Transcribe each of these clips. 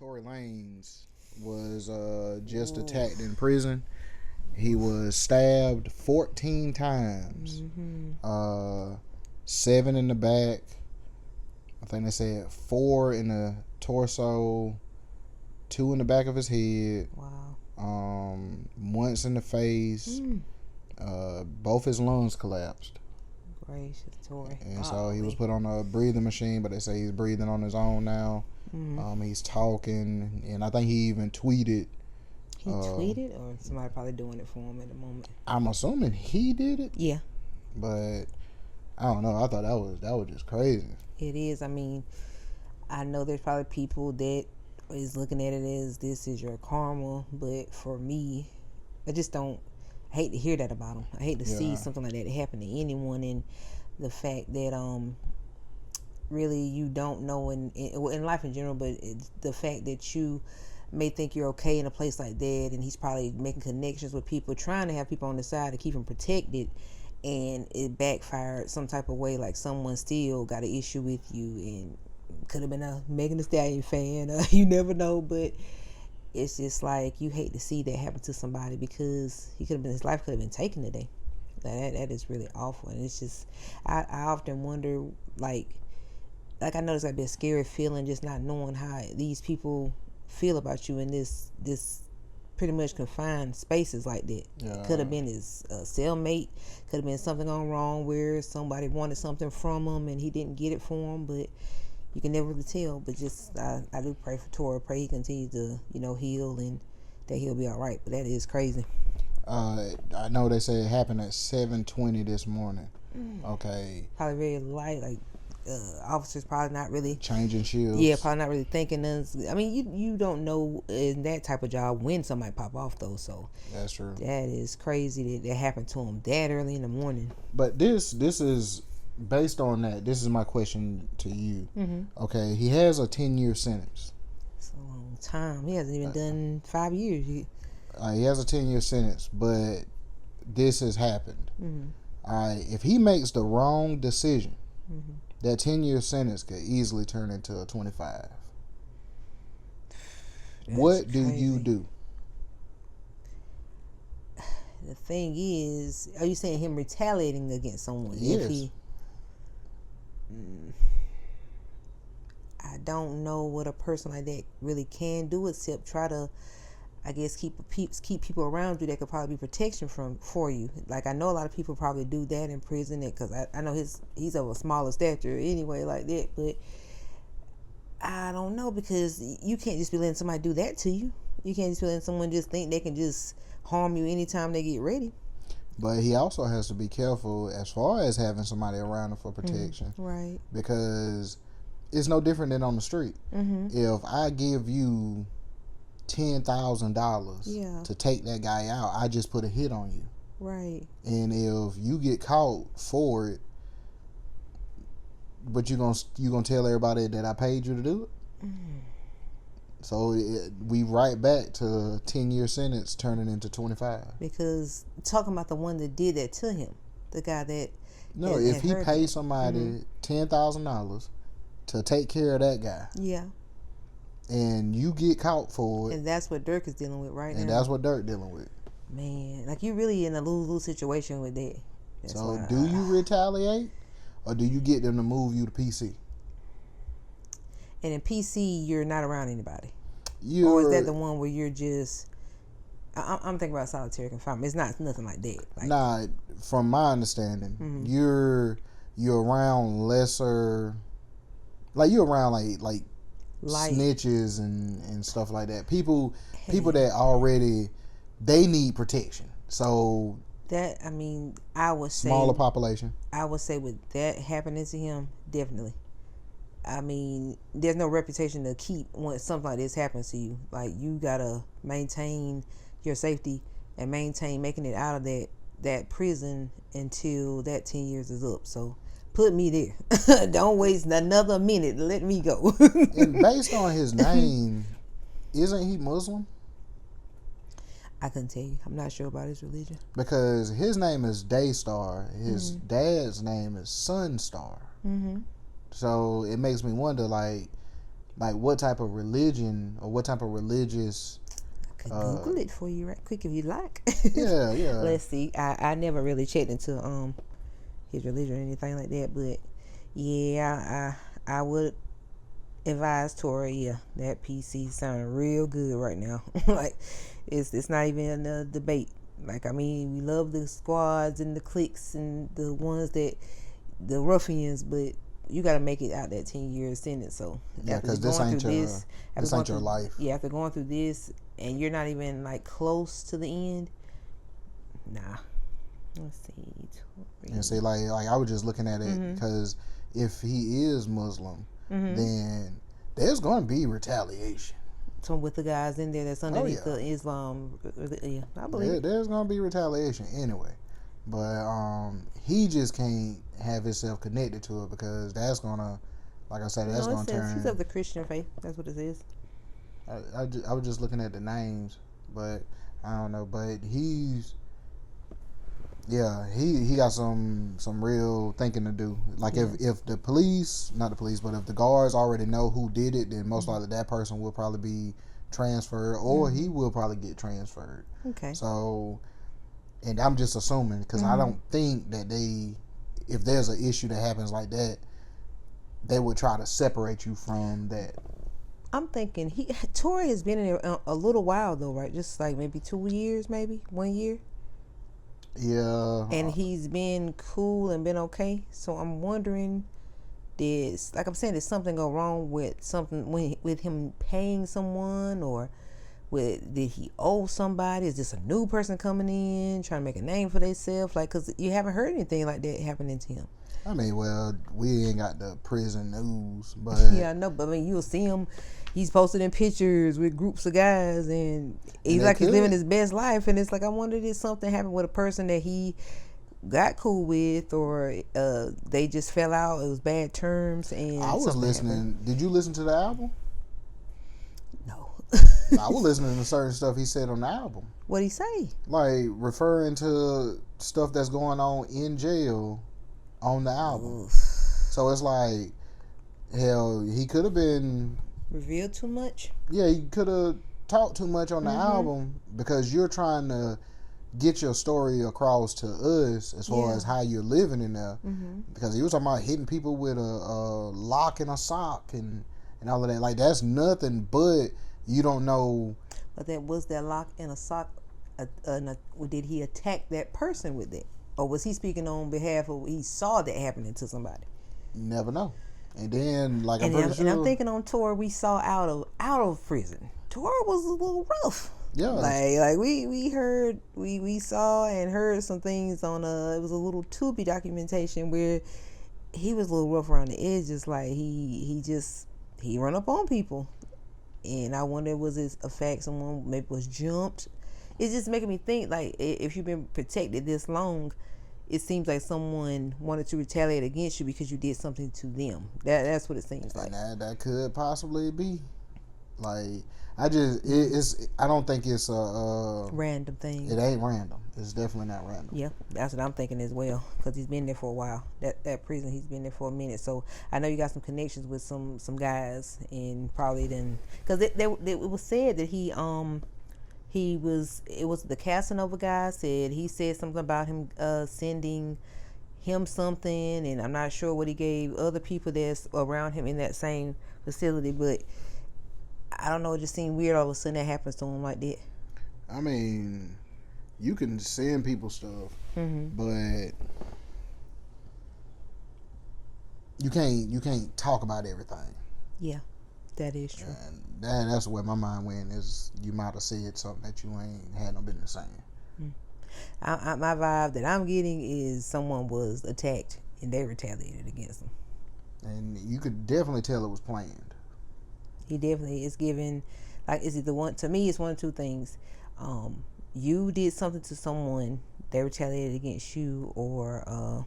Tory Lanez was just attacked in prison. He was stabbed 14 times. Mm-hmm. 7 in the back. I think they said 4 in the torso, 2 in the back of his head. Wow. Once in the face. Both his lungs collapsed. Gracious, Tory. And so he was put on a breathing machine, but they say he's breathing on his own now. He's talking, and I think he even tweeted. He tweeted, or somebody probably doing it for him at the moment? I'm assuming he did it. Yeah. But I don't know. I thought that was just crazy. It is. I mean, I know there's probably people that is looking at it as this is your karma, but for me, I just don't. I hate to hear that about him. I hate to see something like that happen to anyone, and the fact that really you don't know in life in general, but the fact that you may think you're okay in a place like that, and he's probably making connections with people, trying to have people on the side to keep him protected, and it backfired some type of way, like someone still got an issue with you, and could have been a Megan Thee Stallion fan. You never know, but it's just like you hate to see that happen to somebody, because his life could have been taken today. That is really awful, and it's just I often wonder, like I know it's gotta be a scary feeling just not knowing how these people feel about you in this pretty much confined spaces like that. It could have been his cellmate, could have been something gone wrong where somebody wanted something from him and he didn't get it for him, but you can never really tell. But just I do pray for Tory. Pray he continues to heal and that he'll be all right. But that is crazy. I know they say it happened at 7:20 this morning. Okay. Probably very light, like officers probably not really changing shields. Yeah, probably not really thinking. I mean, you don't know in that type of job when somebody pop off though. So that's true. That is crazy that happened to him that early in the morning. But this is based on that. This is my question to you. Okay, he has a 10-year sentence. It's a long time. He hasn't even done 5 years. He has a 10-year sentence, but this has happened. All right, if he makes the wrong decision, that 10-year sentence could easily turn into a 25. What do you do? The thing is, are you saying him retaliating against someone? Yes. I don't know what a person like that really can do except try to, I guess, keep people around you that could probably be protection for you. Like I know a lot of people probably do that in prison, because I know he's of a smaller stature anyway, like that. But I don't know, because you can't just be letting somebody do that to you. You can't just be letting someone just think they can just harm you anytime they get ready. But he also has to be careful as far as having somebody around him for protection, right? Because it's no different than on the street. If I give you $10,000 to take that guy out, I just put a hit on you, right? And if you get caught for it, but you gonna tell everybody that I paid you to do it. So we right back to a 10-year sentence turning into 25. Because talking about the one that did that to him, the guy that if he pays somebody $10,000 to take care of that guy, and you get caught for it. And that's what Dirk is dealing with right now. And that's what Dirk dealing with. Man, like you really in a lose-lose situation with that. So do you retaliate, or do you get them to move you to PC? And in PC, you're not around anybody. Or is that the one where you're just... I'm thinking about solitary confinement. It's not nothing like that. Nah, from my understanding, you're around lesser... Like, you're around like snitches and stuff like that. People that already, they need protection. So that, I mean, I would say smaller population. I would say with that happening to him, definitely. I mean, there's no reputation to keep when something like this happens to you. Like, you gotta maintain your safety and maintain making it out of that prison until that 10 years is up. So put me there. Don't waste another minute. Let me go. And based on his name, isn't he Muslim? I couldn't tell you. I'm not sure about his religion. Because his name is Daystar. His dad's name is Sunstar. So it makes me wonder, like, like what type of religion or what type of religious. I could Google it for you right quick if you like. Yeah. Let's see. I never really checked into his religion or anything like that, but yeah, I would advise Tory. Yeah, that PC sounding real good right now. Like it's not even a debate. Like, I mean, we love the squads and the cliques and the ones that the ruffians, but you got to make it out that 10-year sentence. So yeah, because this ain't your life. Yeah, after going through this and you're not even like close to the end, nah. Let's see. And see, like I was just looking at it because if he is Muslim, then there's going to be retaliation. So with the guys in there that's underneath the Islam, yeah, I believe there's going to be retaliation anyway. But he just can't have himself connected to it because that's going to, like I said, that's going to turn. He's of the Christian faith. That's what it is. I was just looking at the names, but I don't know. But he's. Yeah, he got some real thinking to do. Like if the police, not the police, but if the guards already know who did it, then most likely that person will probably be transferred, or he will probably get transferred. Okay. So, and I'm just assuming because I don't think that if there's an issue that happens like that, they would try to separate you from that. I'm thinking Tory has been in there a little while though, right? Just like maybe 2 years, maybe 1 year. Yeah. And he's been cool and been okay. So I'm wondering, like I'm saying, did something go wrong with with him paying someone, or did he owe somebody? Is this a new person coming in trying to make a name for themselves? Like, because you haven't heard anything like that happening to him. I mean, well, we ain't got the prison news, but yeah, I know. But I mean, you'll see him. He's posted in pictures with groups of guys, and he's like he's living his best life. And it's like, I wonder if something happened with a person that he got cool with, or they just fell out. It was bad terms. And I was listening. Happened. Did you listen to the album? No. I was listening to certain stuff he said on the album. What'd he say? Like referring to stuff that's going on in jail on the album. Oof. So it's like, hell, he could have been revealed too much. Yeah, he could have talked too much on the album because you're trying to get your story across to us as far as how you're living in there. Because he was talking about hitting people with a lock and a sock and all of that. Like, that's nothing, but you don't know. But was that lock and a sock? Did he attack that person with it? Or was he speaking on behalf of, he saw that happening to somebody? You never know. And then, like, I'm thinking on Tory, we saw out of prison. Tory was a little rough. Yeah. Like we heard, we saw and heard some things on it was a little Tubi documentation where he was a little rough around the edges. Like he run up on people, and I wonder, was it a fact someone maybe was jumped? It's just making me think, like, if you've been protected this long, it seems like someone wanted to retaliate against you because you did something to them. That's what it seems like. And that could possibly be. Like, I don't think it's a random thing. It ain't random. It's definitely not random. Yeah, that's what I'm thinking as well, because he's been there for a while. That prison, he's been there for a minute. So I know you got some connections with some guys, and probably then, because it was said that it was the Casanova guy he said something about him sending him something, and I'm not sure what he gave other people that's around him in that same facility, but I don't know, it just seemed weird all of a sudden that happens to him like that. I mean, you can send people stuff, but you can't talk about everything. Yeah, that is true. And that's where my mind went, is you might have said something that you ain't had no business saying. My vibe that I'm getting is someone was attacked and they retaliated against him. And you could definitely tell it was planned. He definitely is giving, like, is it the one, to me it's one of two things. You did something to someone, they retaliated against you, or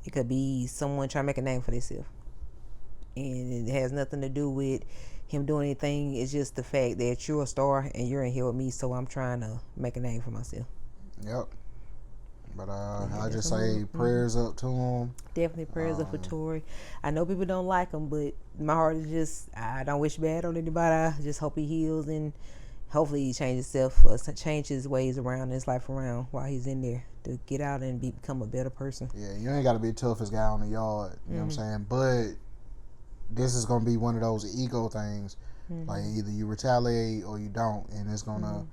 it could be someone trying to make a name for themselves. And it has nothing to do with him doing anything. It's just the fact that you're a star and you're in here with me, so I'm trying to make a name for myself. Yep. But I just say prayers up to him. Definitely prayers up for Tory. I know people don't like him, but my heart is just, I don't wish bad on anybody. I just hope he heals and hopefully he changes himself, change his ways around, his life around while he's in there to get out and become a better person. Yeah, you ain't got to be the toughest guy on the yard. You know what I'm saying? But this is going to be one of those ego things. Like either you retaliate or you don't, and it's gonna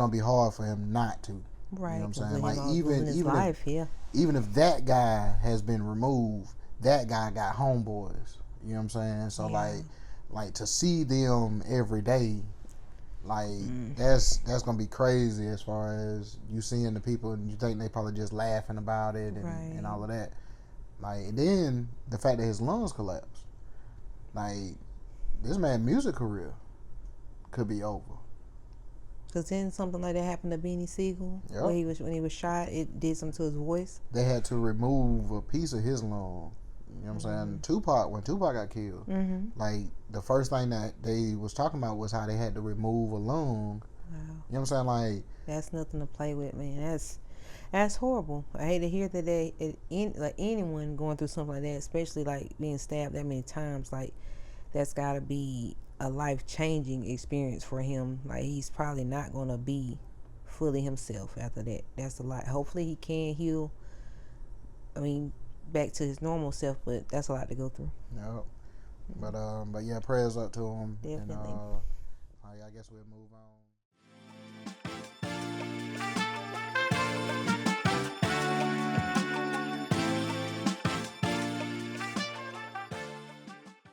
be hard for him not to. Right. You know what I'm saying? Like even if that guy has been removed, that guy got homeboys. You know what I'm saying? So like to see them every day, like that's gonna be crazy as far as you seeing the people and you think they probably just laughing about it and all of that. Like, and then the fact that his lungs collapsed, like. This man's music career could be over. Because then something like that happened to Beanie Siegel. Yep. When he was shot, it did something to his voice. They had to remove a piece of his lung. You know what I'm saying? When Tupac got killed, like the first thing that they was talking about was how they had to remove a lung. Wow. You know what I'm saying? Like that's nothing to play with, man. That's horrible. I hate to hear that like anyone going through something like that, especially like being stabbed that many times, like. That's got to be a life-changing experience for him. Like, he's probably not going to be fully himself after that. That's a lot. Hopefully he can heal, back to his normal self, but that's a lot to go through. Yep. But yeah, prayers up to him. Definitely. And I guess we'll move on.